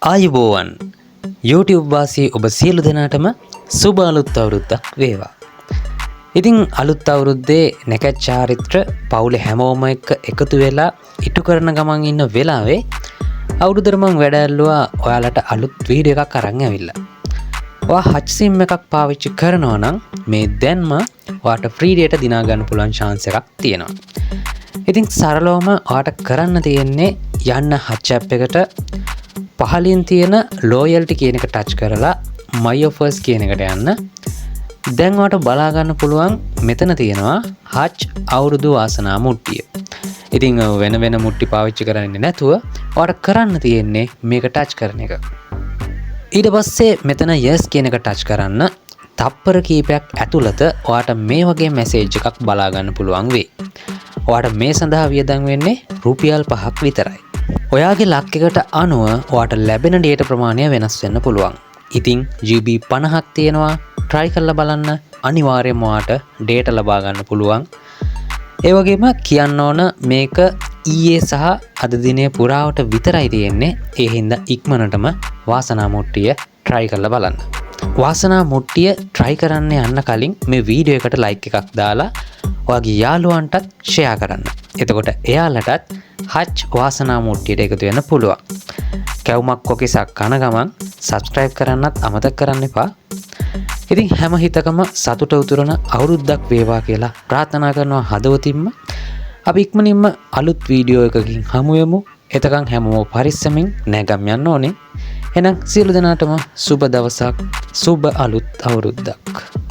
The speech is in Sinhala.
ආයුබෝවන් YouTube වාසී ඔබ සියලු දෙනාටම සුබ අලුත් අවුරුද්දක් වේවා. ඉතින් අලුත් අවුරුද්දේ නැකත් චාරිත්‍ර පවුලේ හැමෝම එක්ක එකතු වෙලා ඉටු කරන ගමන් ඉන්න වෙලාවේ අවුරුද්දට මම වැඩ ඇල්ලුවා ඔයාලට අලුත් වීඩියෝ එකක් අරන් ඇවිල්ලා. ඔයා හච් සිම් එකක් පාවිච්චි කරනවා නම් මේ දැන්ම ඔයාට ෆ්‍රී ඩේටා දිනා ගන්න පුළුවන් chance එකක් තියෙනවා. ඉතින් සරලවම ඔයාට කරන්න තියෙන්නේ යන්න හච් app එකට පහලින් තියෙන loyalty කියන එක ටච් කරලා my offers කියන එකට යන්න. දැන් ඔයාලට බලා ගන්න පුළුවන් මෙතන තියෙනවා හච් අවුරුදු වාසනා මුට්ටිය. ඉතින් වෙන වෙන මුට්ටි පාවිච්චි කරන්නේ නැතුව ඔයාලට කරන්න තියෙන්නේ මේක ටච් කරන එක. ඊට පස්සේ මෙතන yes කියන එක ටච් කරන්න තප්පර කීපයක් ඇතුළත ඔයාට මේ වගේ මැසේජ් එකක් බලා ගන්න පුළුවන් වෙයි. ඔයාට මේ සඳහා වියදම් වෙන්නේ රුපියල් 5ක් විතරයි. ඔයාගේ ලක් එකට අනුව ඔයාට ලැබෙන ඩේටා ප්‍රමාණය වෙනස් වෙන්න පුළුවන්. ඉතින් GB 50ක් තියෙනවා try කරලා බලන්න අනිවාර්යයෙන්ම ඔයාට ඩේටා ලබා ගන්න පුළුවන්. ඒ වගේම කියන්න ඕන මේක ඊයේ සහ අද දිනේ පුරාවට විතරයි තියෙන්නේ. ඒ හින්දා ඉක්මනටම වාසනා මුට්ටිය try කරලා බලන්න. වාසනා මුට්ටිය try කරන්න යන්න කලින් මේ වීඩියෝ එකට like එකක් දාලා ඔයාගේ යාළුවන්ටත් share කරන්න. එතකොට එයාලටත් හච් වාසනා මුට්ටියට එකතු වෙන්න පුළුවන්. කැවුමක් කොකිසක් කන ගමන් subscribe කරන්නත් අමතක කරන්න එපා. ඉතින් හැම හිතකම සතුට උතුරන අවුරුද්දක් වේවා කියලා ප්‍රාර්ථනා කරනවා හදවතින්ම. අපි ඉක්මනින්ම අලුත් වීඩියෝ එකකින් හමු වෙමු. එතකන් හැමෝම පරිස්සමින් නැගම් යන්න ඕනේ. එහෙනම් සියලු දෙනාටම සුබ දවසක්, සුබ අලුත් අවුරුද්දක්.